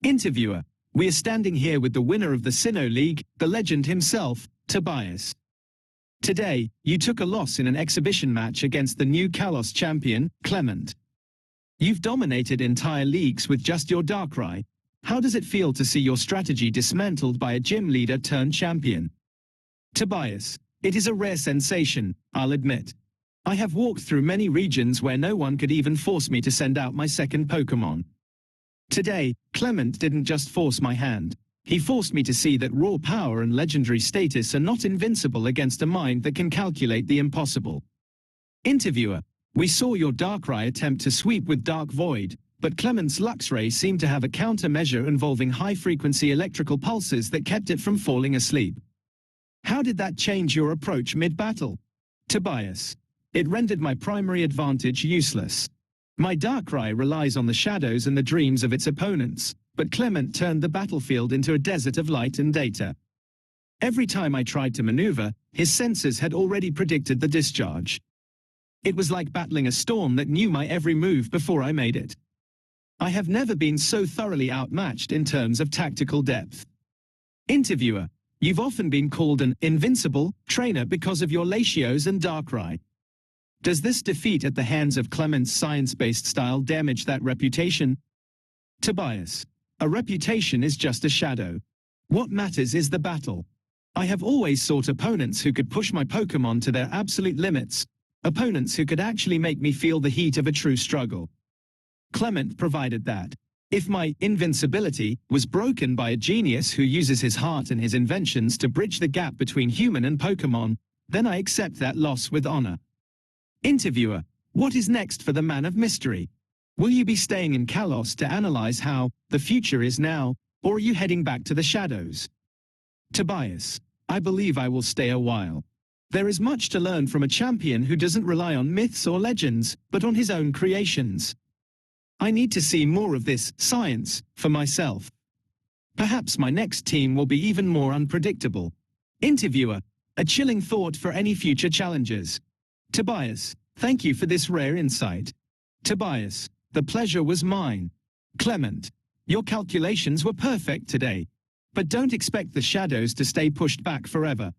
Interviewer: we are standing here with the winner of the Sinnoh League, the legend himself, Tobias. Today, you took a loss in an exhibition match against the new Kalos champion, Clement. You've dominated entire leagues with just your Darkrai. How does it feel to see your strategy dismantled by a gym leader turned champion? Tobias: it is a rare sensation, I'll admit. I have walked through many regions where no one could even force me to send out my second Pokémon. Today, Clement didn't just force my hand. He forced me to see that raw power and legendary status are not invincible against a mind that can calculate the impossible. Interviewer: we saw your Darkrai attempt to sweep with Dark Void, but Clement's Luxray seemed to have a countermeasure involving high-frequency electrical pulses that kept it from falling asleep. How did that change your approach mid-battle? Tobias: it rendered my primary advantage useless. My Darkrai relies on the shadows and the dreams of its opponents, but Clement turned the battlefield into a desert of light and data. Every time I tried to maneuver, his sensors had already predicted the discharge. It was like battling a storm that knew my every move before I made it. I have never been so thoroughly outmatched in terms of tactical depth. Interviewer: you've often been called an invincible trainer because of your Latios and Darkrai. Does this defeat at the hands of Clement's science-based style damage that reputation? Tobias: a reputation is just a shadow. What matters is the battle. I have always sought opponents who could push my Pokémon to their absolute limits, opponents who could actually make me feel the heat of a true struggle. Clement provided that. If my invincibility was broken by a genius who uses his heart and his inventions to bridge the gap between human and Pokémon, then I accept that loss with honor. Interviewer: what is next for the man of mystery? Will you be staying in Kalos to analyze how the future is now, or are you heading back to the shadows? Tobias: I believe I will stay a while. There is much to learn from a champion who doesn't rely on myths or legends, but on his own creations. I need to see more of this science for myself. Perhaps my next team will be even more unpredictable. Interviewer: a chilling thought for any future challengers. Tobias: thank you for this rare insight. Tobias: the pleasure was mine. Clement: your calculations were perfect today. But don't expect the shadows to stay pushed back forever.